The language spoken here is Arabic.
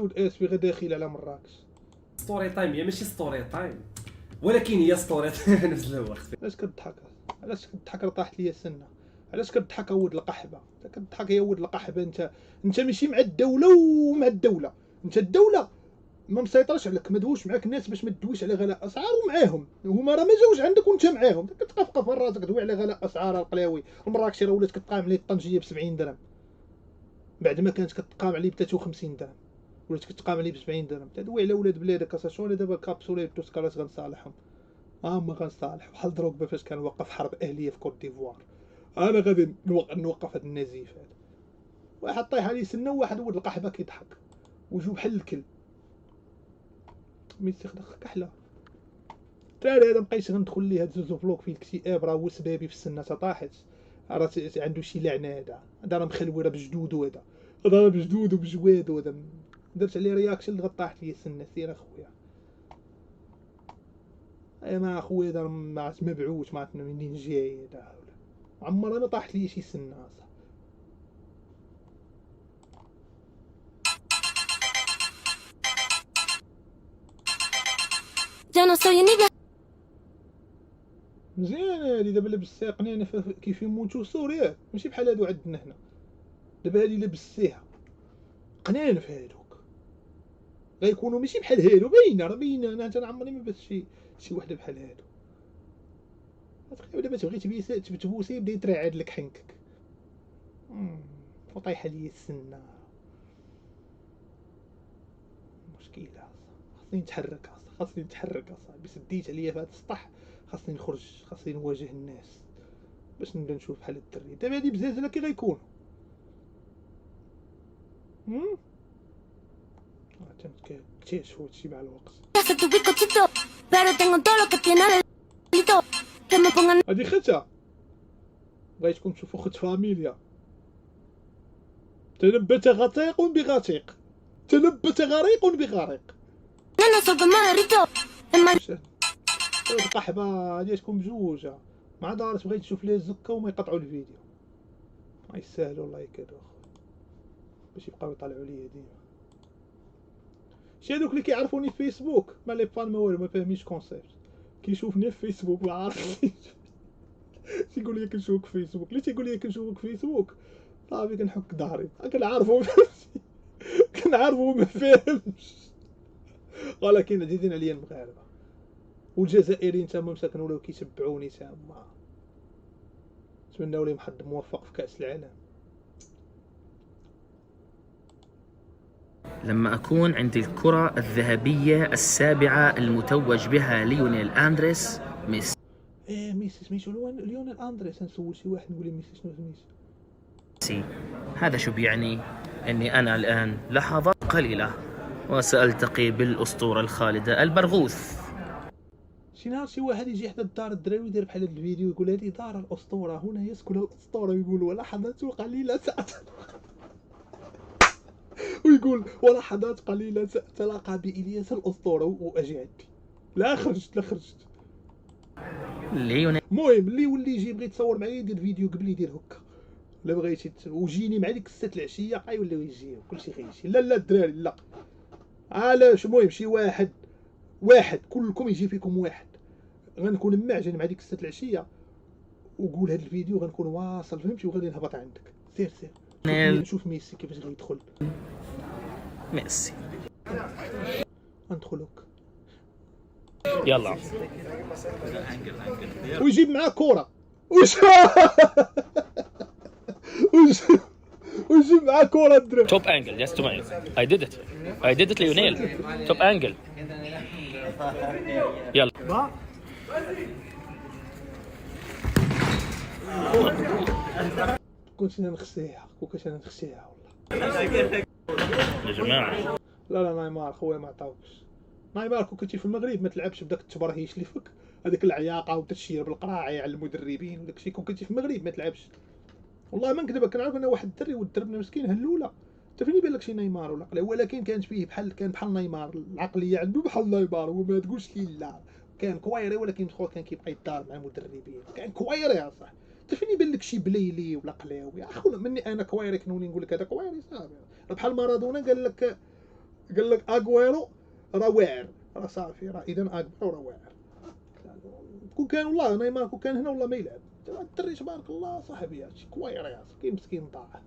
اسبي غير داخل على مراكش. ستوري تايم هي ماشي ستوري تايم، ولكن هي ستوري تايم في نفس الوقت. علاش كتضحك؟ علاش كتضحك؟ راه طاحت ليا السنه. علاش كتضحك ولد القحبه؟ انت كتضحك يا ولد القحبه. انت ماشي مع الدوله ومع الدوله. انت الدوله ما مسيطرش عليك، ما دوش معاك الناس باش ما تدويش على غلاء اسعار، ومعاهم هما راه ما جاوش عندك وانت معاهم. كتقفقف راسك دوي على غلاء اسعار. القلاوي المراكشي راه ولات كتقام عليه الطنجيه ب 70 درهم بعد ما كانت كتقام عليه ب 53 درهم، ولات كتقام عليه ب 70 درهم. تدوي على ولاد بلادك. اصاحبي انا دابا كابسولي التوسكالات غنصالحهم. ما غنصالح بحال دروغبا فاش كان وقف حرب اهليه في كوت ديفوار. انا غادي نوقف هاد النزيف هذا. واحد طايح عليه سنه وواحد ولد القحبه كيضحك وجو بحال الكل. ميسي خدخ كحله. الدراري هذا مبقيتش غندخل ليه هاد زوزو فلوك فيه الاكتئاب. راه هو سبابي في السنه طاحت. راه عنده شي لعنه. هذا راه مخلوي راه بجدودو. هذا راه بجدودو بجوادو. هذا درت عليه رياكشن اللي غطاحت ليه السنه. سير اخويا. ما اخويا هذا ما مبعوث ما عرفت منين جاي. هذا عمرها ما طاحت لي شي سنه. Yo no soy ni مزيان هادي دابا لابس ساها قنينه كيف يموتوا سوريا ماشي بحال هادو عندنا هنا. دابا هادي لابس ساها قنان في هادوك غيكونوا ماشي بحال هادو. باينه راه باينه. انا عمري ما بس شي وحده بحال هادو. دابا تبغي تبوسي يبدا يترعد لك حنكك. وطايحه ليا السنه. مشكله. خاصني نتحرك اصاحبي. سديت عليا في هذا السطح. خاصني نخرج. خاصني نواجه الناس باش نبدا نشوف بحال الدري. دابا هادي بزاز كي غيكونوا. كتكتشفوا هادشي مع الوقت. hace tu bizcochito, pero tengo todo lo que tiene delito. Que me pongan هادي ختها. بغيتكم تشوفوا خت فاميليا. تنبت غطيق بغطيق. تنبت غريق بغريق. ganas o que me derrito. En my القحبه هادي تكون بجوجه مع دارت. بغيت تشوف ليه الزكه وما يقطعوا الفيديو. ما يسهلوا الله يكادو باش يبقاو يطلعوا ليا ديما. شي هادوك اللي كيعرفوني في فيسبوك ما لي فان ما والو ما فاهميش كونسيبت. كيشوفني في فيسبوك ما عارفش. تيقول لي كنشوفك في فيسبوك. اللي تيقول لي كنشوفك في فيسبوك صافي كنحك ظهري. كنعرفو. كنعرفو ما فاهمش. ولكن عزيزين عليا المغاربه والجزائريين تما مساكن ولاو كيتبعوني تما. نتمنوا لهم حظ موفق في كاس العالم. لما أكون عند الكرة الذهبية السابعة المتوج بها ليونيل أندريس ميسي. ميسي سميتو ليونيل أندريس. نسول شي واحد نقول له ميسي شنو سميتو. هذا شو بيعني؟ أني أنا الآن لحظات قليلة وسألتقي بالأسطورة الخالدة البرغوث. شي نهار شي واحد يجي حدا الدار الدراري ويدير بحال هاد الفيديو يقول هذه دار الأسطورة هنا يسكن الأسطورة. ويقول ولحظات قليلة ويقول ولحظات قليلة سأتلاقى بإلياس الأسطورة وأجي عندي. لا خرجت. ليونيل المهم اللي يولي يجي يبغي يتصور معايا يدير فيديو قبل يدير هكا. لا بغيتي وجيني مع ديك 6 العشيه غيوليو يجيو كلشي غيجي. لا الدراري لا. علاش؟ المهم شي واحد كلكم يجي فيكم واحد. غنكون معجن مع ديك 6 العشيه وقول هذا الفيديو غنكون واصل فهمتي وغادي نهبط عندك. سير نشوف ميسي كيفاش غيدخل. ميسي ندخلوك يلا. ويجيب معاه كرة. ويجيب معاه كرة الدراري. توب انجل يس تو ماي I did it ليونيل. توب انجل يلا. كنت انا نخسيها والله يا جماعة لا نيمار خويا ما عطاوكش. نيمار كون كنتي في المغرب ما تلعبش بداك التبرهيش اللي فيك هذيك العياقه وتشير بالقراعي على المدربين وداكشي. كون كنتي في المغرب ما تلعبش والله ما نكذبك. كنعرف انا واحد الدري ودربنا مسكين هلوله. انت فين يبان لك شي نيمار ولا قليل. ولكن كانت فيه كان بحال نيمار. العقليه عنده بحال نيمار وما تقولش لي لا. كان كويري ولكن كان كيبقى يدار مع المدربين. كان كويري يا صاحبي. انت فين يبان لك شي بليلي ولا قلاوي. اخونا مني انا كويري كنولي نقول لك هذا كويري صافي. بحال مارادونا قال لك قال لك اغويرو راه واعر، راه صافي، راه اذا اغويرو راه واعر. كون كان والله نيمار كون كان هنا والله ما يلعب. الدري تبارك الله صاحبي هادشي كوير يا كي مسكين طاح.